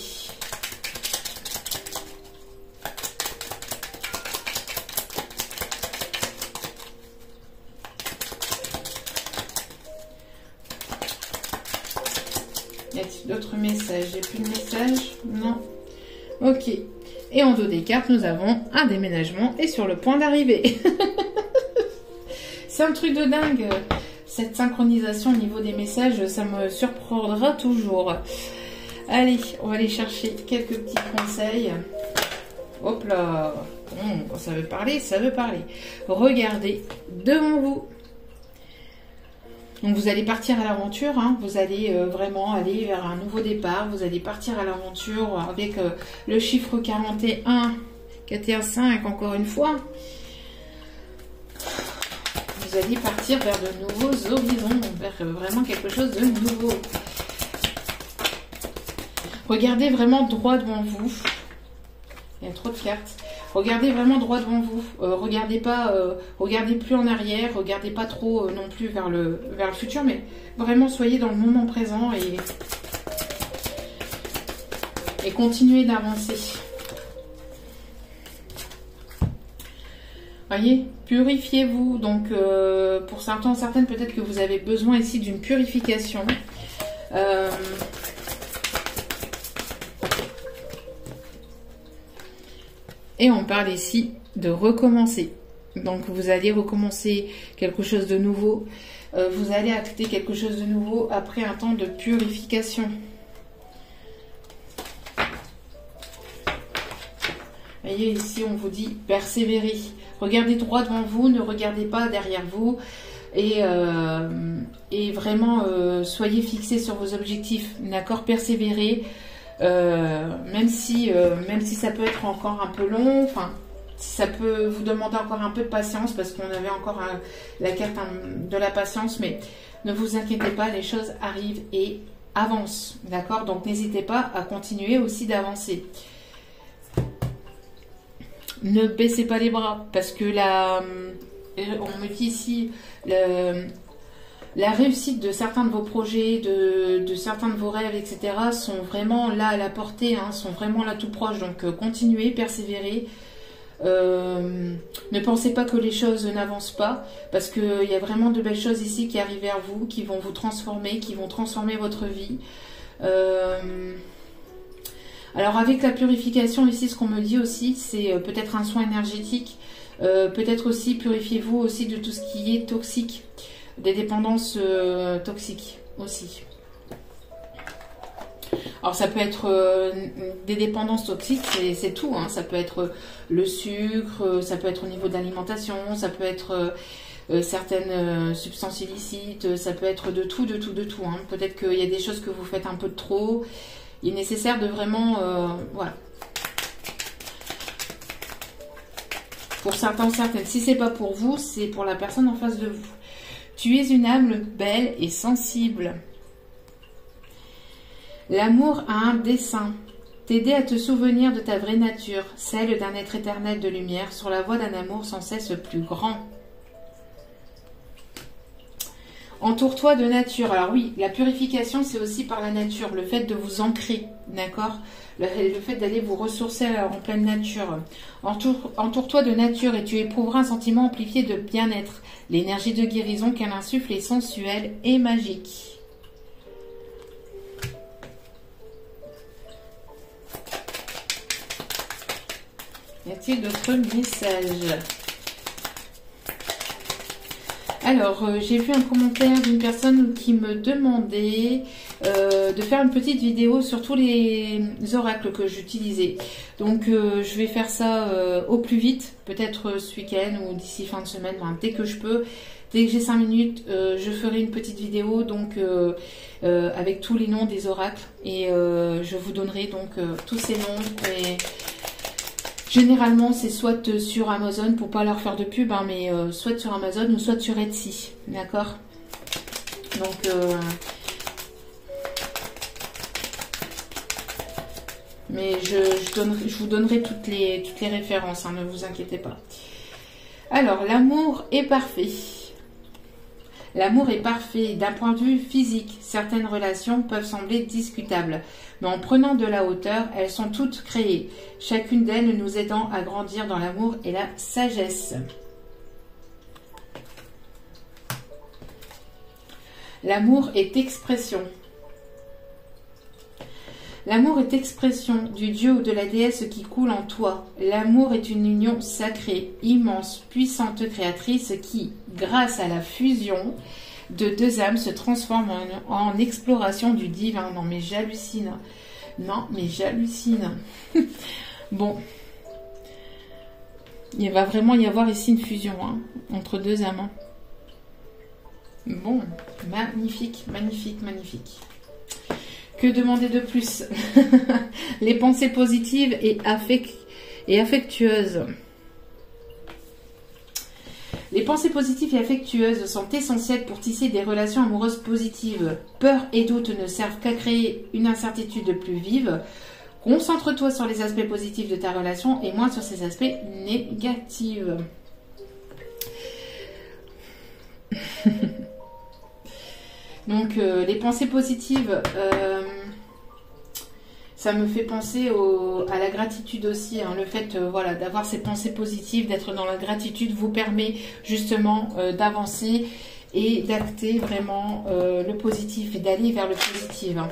Y a-t-il d'autres messages? J'ai plus de messages? Non? Ok. Et en dos des cartes, nous avons un déménagement et sur le point d'arriver. C'est un truc de dingue. Cette synchronisation au niveau des messages, ça me surprendra toujours. Allez, on va aller chercher quelques petits conseils. Hop là. Bon, ça veut parler, ça veut parler. Regardez devant vous. Donc vous allez partir à l'aventure, hein. Vous allez vraiment aller vers un nouveau départ. Vous allez partir à l'aventure avec le chiffre 41, 5 encore une fois. Vous allez partir vers de nouveaux horizons, vers vraiment quelque chose de nouveau. Regardez vraiment droit devant vous. Il y a trop de cartes. Regardez vraiment droit devant vous. Regardez pas, regardez plus en arrière. Regardez pas trop non plus vers le futur, mais vraiment soyez dans le moment présent et continuez d'avancer. Voyez, purifiez-vous. Donc, pour certains, certaines, peut-être que vous avez besoin ici d'une purification. Et on parle ici de recommencer. Donc, vous allez recommencer quelque chose de nouveau. Vous allez acter quelque chose de nouveau après un temps de purification. Voyez, ici, on vous dit persévérer. Regardez droit devant vous, ne regardez pas derrière vous. Et vraiment, soyez fixés sur vos objectifs. D'accord? Persévérez. Même si ça peut être encore un peu long, enfin, ça peut vous demander encore un peu de patience parce qu'on avait encore la carte de la patience, mais ne vous inquiétez pas, les choses arrivent et avancent, d'accord? Donc n'hésitez pas à continuer aussi d'avancer. Ne baissez pas les bras parce que on me dit ici la réussite de certains de vos projets, de certains de vos rêves, etc. sont vraiment là à la portée, hein, sont vraiment là tout proches. Donc continuez, persévérez. Ne pensez pas que les choses n'avancent pas, parce qu'il y a vraiment de belles choses ici qui arrivent vers vous, qui vont vous transformer, qui vont transformer votre vie. Alors avec la purification ici, ce qu'on me dit aussi, c'est peut-être un soin énergétique. Peut-être aussi, purifiez-vous aussi de tout ce qui est toxique. Des dépendances toxiques aussi. Alors ça peut être des dépendances toxiques, c'est tout, hein. Ça peut être le sucre, ça peut être au niveau de l'alimentation, ça peut être certaines substances illicites, ça peut être de tout, hein. Peut-être qu'il y a des choses que vous faites un peu de trop. Il est nécessaire de vraiment, voilà. Pour certains, certaines. Si c'est pas pour vous, c'est pour la personne en face de vous. Tu es une âme belle et sensible. L'amour a un dessein. T'aider à te souvenir de ta vraie nature, celle d'un être éternel de lumière, sur la voie d'un amour sans cesse plus grand. Entoure-toi de nature. Alors oui, la purification, c'est aussi par la nature, le fait de vous ancrer, d'accord ? Le fait d'aller vous ressourcer en pleine nature. Entoure-toi de nature et tu éprouveras un sentiment amplifié de bien-être. L'énergie de guérison qu'elle insuffle est sensuelle et magique. Y a-t-il d'autres messages ? Alors, j'ai vu un commentaire d'une personne qui me demandait de faire une petite vidéo sur tous les oracles que j'utilisais. Donc, je vais faire ça au plus vite, peut-être ce week-end ou d'ici fin de semaine, enfin, dès que je peux. Dès que j'ai 5 minutes, je ferai une petite vidéo donc avec tous les noms des oracles et je vous donnerai donc tous ces noms. Et généralement, c'est soit sur Amazon, pour pas leur faire de pub, hein, mais soit sur Amazon ou soit sur Etsy, d'accord? Donc, mais je vous donnerai toutes les références, hein, ne vous inquiétez pas. Alors, l'amour est parfait. L'amour est parfait d'un point de vue physique. Certaines relations peuvent sembler discutables, mais en prenant de la hauteur, elles sont toutes créées, chacune d'elles nous aidant à grandir dans l'amour et la sagesse. L'amour est expression. L'amour est expression du dieu ou de la déesse qui coule en toi. L'amour est une union sacrée, immense, puissante créatrice qui, grâce à la fusion de deux âmes, se transforme en exploration du divin. Non mais j'hallucine. Non mais j'hallucine. Bon. Il va vraiment y avoir ici une fusion hein, entre deux amants. Bon, magnifique, magnifique, magnifique. Que demander de plus? Les pensées positives et affectueuses. Les pensées positives et affectueuses sont essentielles pour tisser des relations amoureuses positives. Peur et doute ne servent qu'à créer une incertitude plus vive. Concentre-toi sur les aspects positifs de ta relation et moins sur ses aspects négatifs. Donc, les pensées positives, ça me fait penser à la gratitude aussi. Hein. Le fait voilà, d'avoir ces pensées positives, d'être dans la gratitude, vous permet justement d'avancer et d'acter vraiment le positif et d'aller vers le positif. Hein.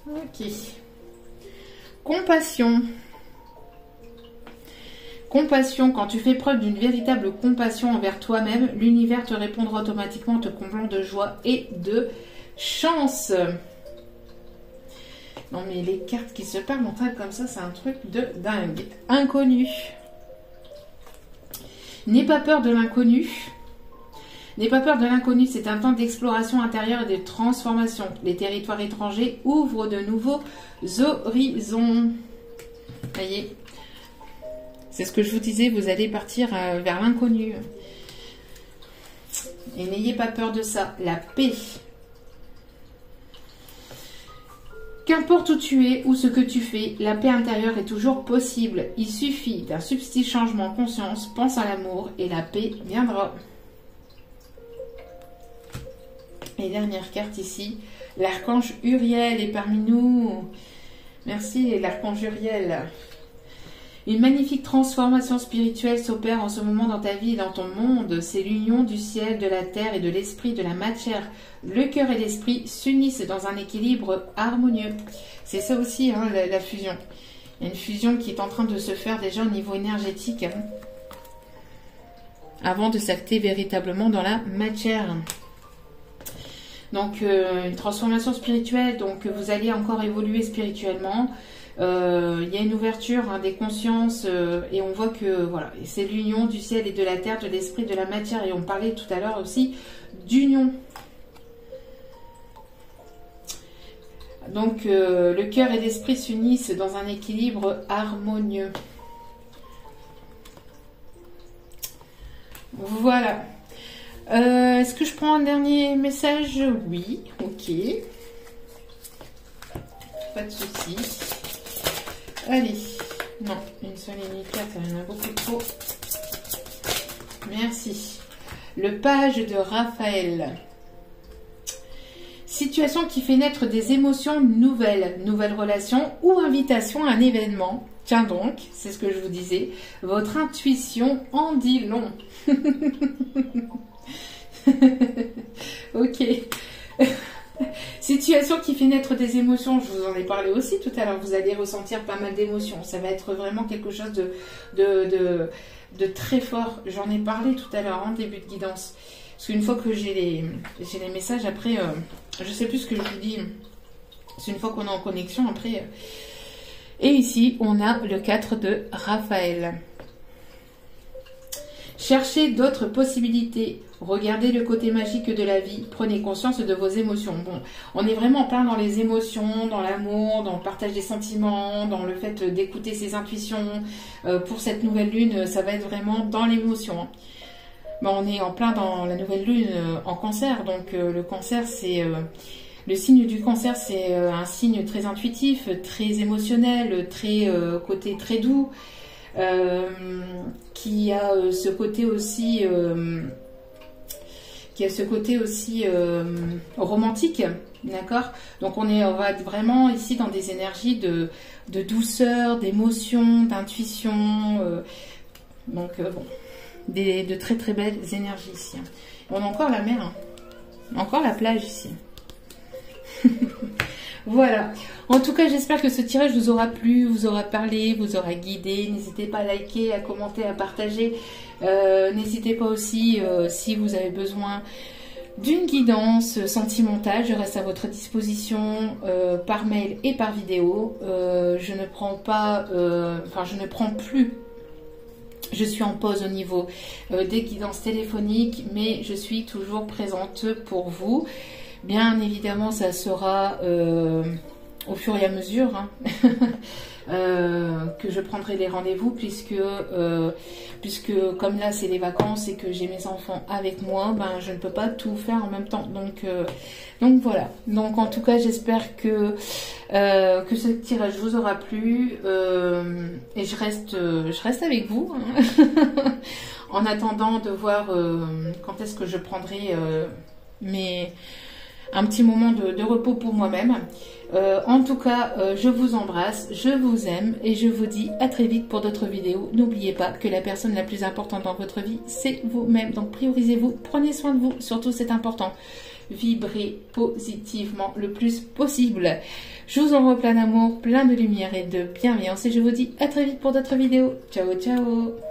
Ok. Compassion. Compassion, quand tu fais preuve d'une véritable compassion envers toi-même, l'univers te répondra automatiquement en te comblant de joie et de chance. Non mais les cartes qui se parlent en train comme ça, c'est un truc de dingue. Inconnu. N'aie pas peur de l'inconnu. N'aie pas peur de l'inconnu, c'est un temps d'exploration intérieure et de transformation. Les territoires étrangers ouvrent de nouveaux horizons. Voyez, c'est ce que je vous disais, vous allez partir vers l'inconnu. Et n'ayez pas peur de ça. La paix. Qu'importe où tu es ou ce que tu fais, la paix intérieure est toujours possible. Il suffit d'un subtil changement en conscience, pense à l'amour et la paix viendra. Et dernière carte ici, l'archange Uriel est parmi nous. Merci l'archange Uriel. Une magnifique transformation spirituelle s'opère en ce moment dans ta vie et dans ton monde. C'est l'union du ciel, de la terre et de l'esprit, de la matière. Le cœur et l'esprit s'unissent dans un équilibre harmonieux. C'est ça aussi, hein, la fusion. Il y a une fusion qui est en train de se faire déjà au niveau énergétique. Hein, avant de s'acter véritablement dans la matière. Donc, une transformation spirituelle. Donc, vous allez encore évoluer spirituellement. Il y a une ouverture hein, des consciences et on voit que voilà, c'est l'union du ciel et de la terre, de l'esprit, de la matière. Et on parlait tout à l'heure aussi d'union. Donc, le cœur et l'esprit s'unissent dans un équilibre harmonieux. Voilà. Est-ce que je prends un dernier message? Oui, ok. Pas de souci. Allez. Non, une seule et unique carte, ça en a beaucoup trop. Merci. Le page de Raphaël. Situation qui fait naître des émotions nouvelles. Nouvelles relations ou invitation à un événement. Tiens donc, c'est ce que je vous disais. Votre intuition en dit long. Ok. Situation qui fait naître des émotions, je vous en ai parlé aussi tout à l'heure, vous allez ressentir pas mal d'émotions, ça va être vraiment quelque chose de très fort, j'en ai parlé tout à l'heure en début de guidance, parce qu'une fois que j'ai les messages, après, je sais plus ce que je vous dis, c'est une fois qu'on est en connexion, après, et ici, on a le 4 de Raphaël. Cherchez d'autres possibilités. Regardez le côté magique de la vie. Prenez conscience de vos émotions. Bon, on est vraiment plein dans les émotions, dans l'amour, dans le partage des sentiments, dans le fait d'écouter ses intuitions. Pour cette nouvelle lune, ça va être vraiment dans l'émotion. Ben, on est en plein dans la nouvelle lune en cancer. Donc le cancer, c'est... le signe du cancer, c'est un signe très intuitif, très émotionnel, très côté très doux. Qui a ce côté aussi romantique, d'accord. Donc on va être vraiment ici dans des énergies de douceur, d'émotion, d'intuition, donc bon, de très très belles énergies ici. On a encore la mer, hein. Encore la plage ici. Voilà. En tout cas, j'espère que ce tirage vous aura plu, vous aura parlé, vous aura guidé. N'hésitez pas à liker, à commenter, à partager. N'hésitez pas aussi, si vous avez besoin d'une guidance sentimentale, je reste à votre disposition par mail et par vidéo. Je ne prends pas, je ne prends plus. Je suis en pause au niveau des guidances téléphoniques, mais je suis toujours présente pour vous. Bien évidemment, ça sera au fur et à mesure que je prendrai les rendez-vous, puisque comme là c'est les vacances et que j'ai mes enfants avec moi, ben je ne peux pas tout faire en même temps. Donc voilà. Donc en tout cas, j'espère que ce tirage vous aura plu et je reste avec vous en attendant de voir quand est-ce que je prendrai un petit moment de repos pour moi-même. En tout cas, je vous embrasse, je vous aime et je vous dis à très vite pour d'autres vidéos. N'oubliez pas que la personne la plus importante dans votre vie, c'est vous-même. Donc priorisez-vous, prenez soin de vous, surtout c'est important. Vibrez positivement le plus possible. Je vous envoie plein d'amour, plein de lumière et de bienveillance et je vous dis à très vite pour d'autres vidéos. Ciao, ciao!